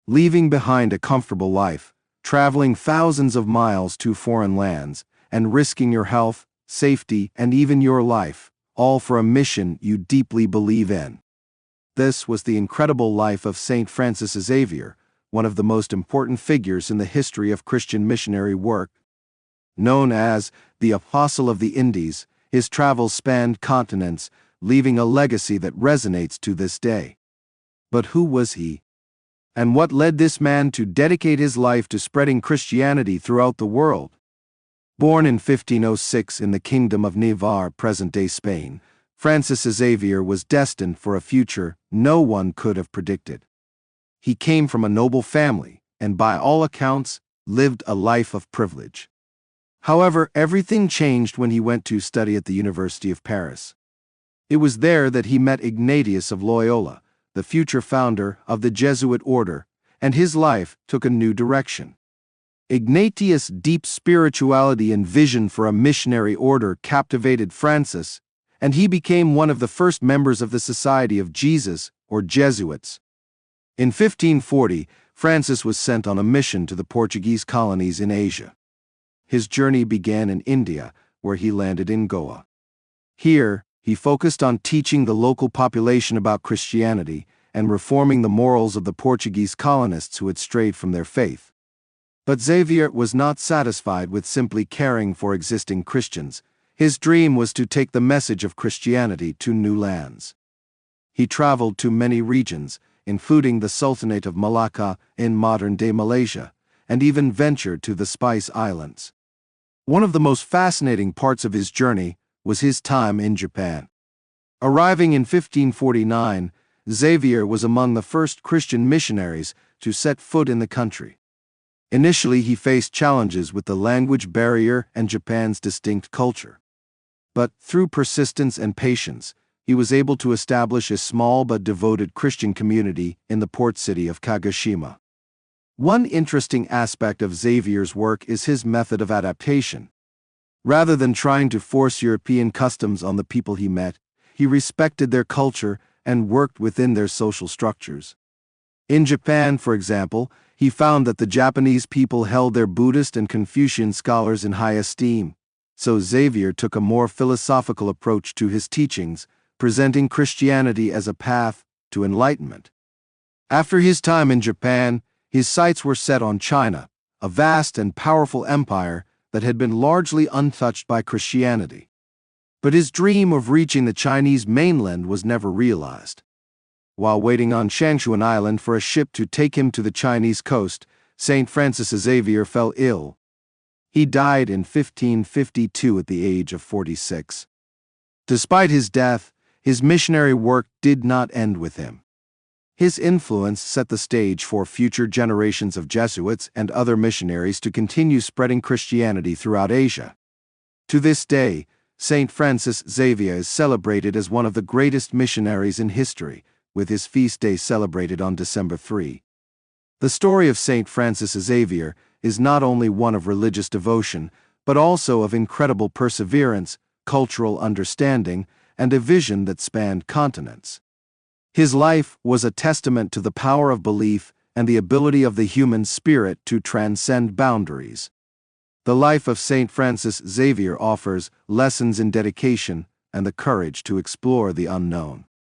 leaving behind a comfortable life, traveling thousands of miles to foreign lands, and risking your health, safety, and even your life, all for a mission you deeply believe in. This was the incredible life of Saint Francis Xavier, one of the most important figures in the history of Christian missionary work. Known as the Apostle of the Indies, his travels spanned continents, leaving a legacy that resonates to this day. But who was he? And what led this man to dedicate his life to spreading Christianity throughout the world? Born in 1506 in the Kingdom of Navarre, present-day Spain, Francis Xavier was destined for a future no one could have predicted. He came from a noble family, and by all accounts, lived a life of privilege. However, everything changed when he went to study at the University of Paris. It was there that he met Ignatius of Loyola, the future founder of the Jesuit order, and his life took a new direction. Ignatius' deep spirituality and vision for a missionary order captivated Francis, and he became one of the first members of the Society of Jesus, or Jesuits. In 1540, Francis was sent on a mission to the Portuguese colonies in Asia. His journey began in India, where he landed in Goa. Here, he focused on teaching the local population about Christianity and reforming the morals of the Portuguese colonists who had strayed from their faith. But Xavier was not satisfied with simply caring for existing Christians. His dream was to take the message of Christianity to new lands. He traveled to many regions, including the Sultanate of Malacca in modern-day Malaysia, and even ventured to the Spice Islands. One of the most fascinating parts of his journey was his time in Japan. Arriving in 1549, Xavier was among the first Christian missionaries to set foot in the country. Initially, he faced challenges with the language barrier and Japan's distinct culture. But through persistence and patience, he was able to establish a small but devoted Christian community in the port city of Kagoshima. One interesting aspect of Xavier's work is his method of adaptation. Rather than trying to force European customs on the people he met, he respected their culture and worked within their social structures. In Japan, for example, he found that the Japanese people held their Buddhist and Confucian scholars in high esteem, so Xavier took a more philosophical approach to his teachings, presenting Christianity as a path to enlightenment. After his time in Japan, his sights were set on China, a vast and powerful empire that had been largely untouched by Christianity. But his dream of reaching the Chinese mainland was never realized. While waiting on Shangshuan Island for a ship to take him to the Chinese coast, Saint Francis Xavier fell ill. He died in 1552 at the age of 46. Despite his death, his missionary work did not end with him. His influence set the stage for future generations of Jesuits and other missionaries to continue spreading Christianity throughout Asia. To this day, Saint Francis Xavier is celebrated as one of the greatest missionaries in history, with his feast day celebrated on December 3. The story of Saint Francis Xavier is not only one of religious devotion, but also of incredible perseverance, cultural understanding, and a vision that spanned continents. His life was a testament to the power of belief and the ability of the human spirit to transcend boundaries. The life of Saint Francis Xavier offers lessons in dedication and the courage to explore the unknown.